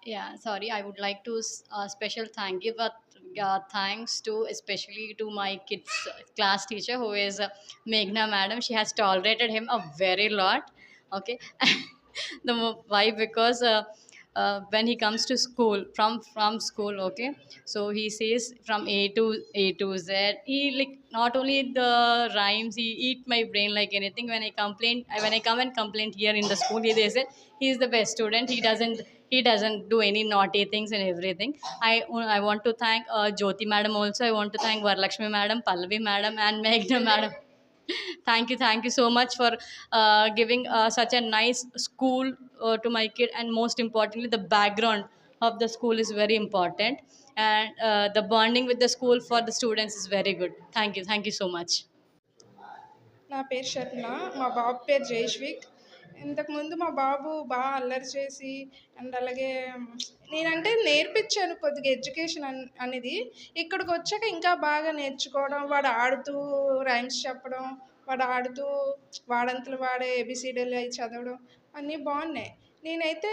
Yeah, sorry. I would like to special thank you, but thanks to especially to my kids class teacher who is Meghna madam. She has tolerated him a very lot. Okay, why? Because when he comes to school from school, okay, so he says from A to Z. He like not only the rhymes, he eat my brain like anything. When I come and complain here in the school, they say he is the best student. He doesn't do any naughty things and everything. I want to thank Jyoti madam also. I want to thank Varlakshmi madam, Pallavi madam, and Meghna madam. Thank you so much for giving such a nice school to my kid, and most importantly, the background of the school is very important, and the bonding with the school for the students is very good. Thank you so much. నా పేరు షర్మిల. మా బాబు పేరు జైష్విక్. ఇంతకుముందు మా బాబు బాగా అల్లరి చేసి and అలాగే నేనంటే నేర్పించాను కొద్దిగా ఎడ్యుకేషన్ అనేది. ఇక్కడికి వచ్చాక ఇంకా బాగా నేర్చుకోవడం, వాడు ఆడుతూ రైమ్స్ చెప్పడం, వాడు ఆడుతూ వాడంతలు వాడే ఏబిసిడీలు అవి చదవడం అన్నీ బాగున్నాయి. నేనైతే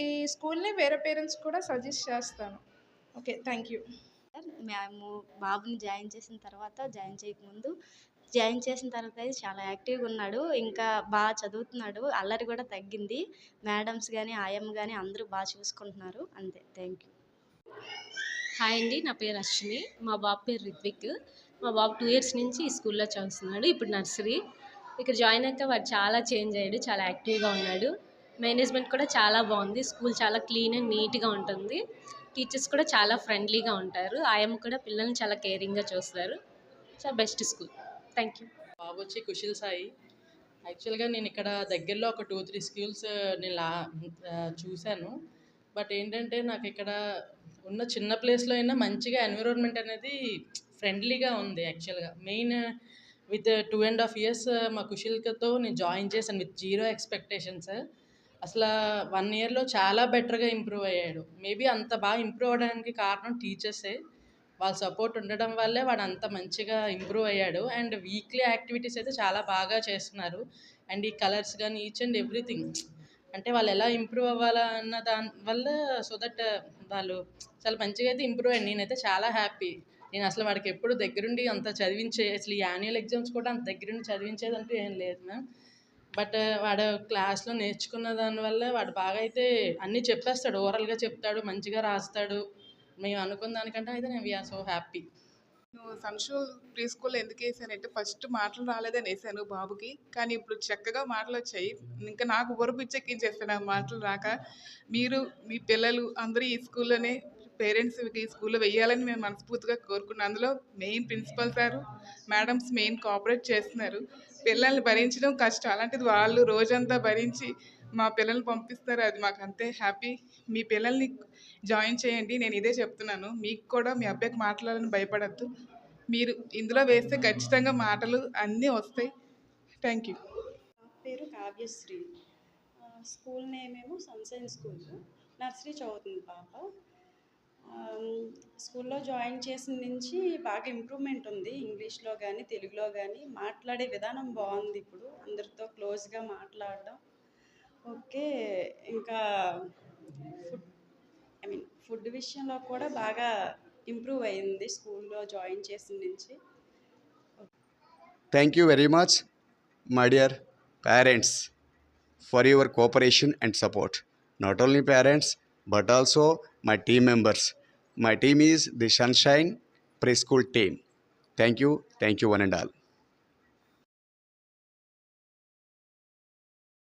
ఈ స్కూల్ని వేరే పేరెంట్స్ కూడా సజెస్ట్ చేస్తాను. Okay, thank you. మేము బాబుని జాయిన్ చేసిన తర్వాత అయితే చాలా యాక్టివ్గా ఉన్నాడు. ఇంకా బాగా చదువుతున్నాడు. అల్లరి కూడా తగ్గింది. మేడమ్స్ కానీ ఆయమ్మ కానీ అందరూ బాగా చూసుకుంటున్నారు. అంతే. Thank you. హాయ్ అండి, నా పేరు అశ్విని. మా బాబు పేరు రిత్విక్. మా బాబు 2 ఇయర్స్ నుంచి ఈ స్కూల్లో చదువుతున్నాడు. ఇప్పుడు నర్సరీ. ఇక్కడ జాయిన్ అయ్యాక వాడు చాలా చేంజ్ అయ్యాడు. చాలా యాక్టివ్గా ఉన్నాడు. మేనేజ్మెంట్ కూడా చాలా బాగుంది. స్కూల్ చాలా క్లీన్ అండ్ నీట్గా ఉంటుంది. టీచర్స్ కూడా చాలా ఫ్రెండ్లీగా ఉంటారు. ఆయమ్మ కూడా పిల్లల్ని చాలా కేరింగ్గా చూస్తారు. చాలా బెస్ట్ స్కూల్. Thank you. బాబు వచ్చి కుశల్ సాయి. యాక్చువల్గా నేను ఇక్కడ దగ్గరలో ఒక 2-3 స్కూల్స్ నేను చూశాను. బట్ ఏంటంటే నాకు ఇక్కడ ఉన్న చిన్న ప్లేస్లో అయినా మంచిగా ఎన్విరాన్మెంట్ అనేది ఫ్రెండ్లీగా ఉంది. యాక్చువల్గా మెయిన్ విత్ 2.5 ఇయర్స్ మా కుశల్తో నేను జాయిన్ చేశాను విత్ 0 ఎక్స్పెక్టేషన్స్. అసలు 1 ఇయర్లో చాలా బెటర్గా ఇంప్రూవ్ అయ్యాడు. మేబీ అంత బాగా ఇంప్రూవ్ అవ్వడానికి కారణం టీచర్సే. వాళ్ళ సపోర్ట్ ఉండడం వల్లే వాడు అంత మంచిగా ఇంప్రూవ్ అయ్యాడు. అండ్ వీక్లీ యాక్టివిటీస్ అయితే చాలా బాగా చేస్తున్నారు. అండ్ ఈ కలర్స్ కానీ ఈచ్ అండ్ ఎవ్రీథింగ్ అంటే వాళ్ళు ఎలా ఇంప్రూవ్ అవ్వాలా అన్న దాని వల్ల సో దట్ వాళ్ళు చాలా మంచిగా అయితే ఇంప్రూవ్ అయ్యాడు. నేనైతే చాలా హ్యాపీ. నేను అసలు వాడికి ఎప్పుడు దగ్గరుండి అంత చదివించే అసలు ఈ యాన్యువల్ ఎగ్జామ్స్ కూడా అంత దగ్గరుండి చదివించేదంటూ ఏం లేదు మ్యామ్. బట్ వాడు క్లాస్లో నేర్చుకున్న దానివల్ల వాడు బాగా అయితే అన్నీ చెప్పేస్తాడు. ఓరల్గా చెప్తాడు, మంచిగా రాస్తాడు. మేము అనుకున్న దానికంటే అయితే నేను వీఆర్ సో హ్యాపీ. నేను సన్షూల్ ప్రీ స్కూల్లో ఎందుకు వేసానంటే ఫస్ట్ మాటలు రాలేదని వేసాను బాబుకి. కానీ ఇప్పుడు చక్కగా మాటలు వచ్చాయి. ఇంకా నాకు బుర్ర పిచ్చెక్కించేస్తాను ఆ మాటలు రాక. మీరు మీ పిల్లలు అందరూ ఈ స్కూల్లోనే పేరెంట్స్ ఈ స్కూల్లో వెయ్యాలని మేము మనస్ఫూర్తిగా కోరుకున్నాం. అందులో main principal sir madams main cooperate చేస్తున్నారు. పిల్లల్ని భరించడం కష్టం, అలాంటిది వాళ్ళు రోజంతా భరించి మా పిల్లల్ని పంపిస్తారు. అది మాకు అంతే హ్యాపీ. మీ పిల్లల్ని జాయిన్ చేయండి. నేను ఇదే చెప్తున్నాను. మీకు కూడా మీ అబ్బాయికి మాట్లాడాలని భయపడద్దు. మీరు ఇందులో వేస్తే ఖచ్చితంగా మాటలు అన్నీ వస్తాయి. Thank you. పేరు కావ్యశ్రీ. స్కూల్ నేమ్ ఏమో సన్షైన్ స్కూల్. నర్సరీ చదువుతుంది పాప. స్కూల్లో జాయిన్ చేసిన నుంచి బాగా ఇంప్రూవ్మెంట్ ఉంది. ఇంగ్లీష్లో కానీ తెలుగులో కానీ మాట్లాడే విధానం బాగుంది. ఇప్పుడు అందరితో క్లోజ్గా మాట్లాడడం. ఓకే. ఇంకా ఫుడ్ విషయంలో కూడా బాగా ఇంప్రూవ్ అయింది స్కూల్లో జాయిన్ చేసిన నుంచి. Thank you very much, my dear parents, for your cooperation and support. Not only parents, but also my team members. My team is the Sunshine Preschool team. Thank you one and all.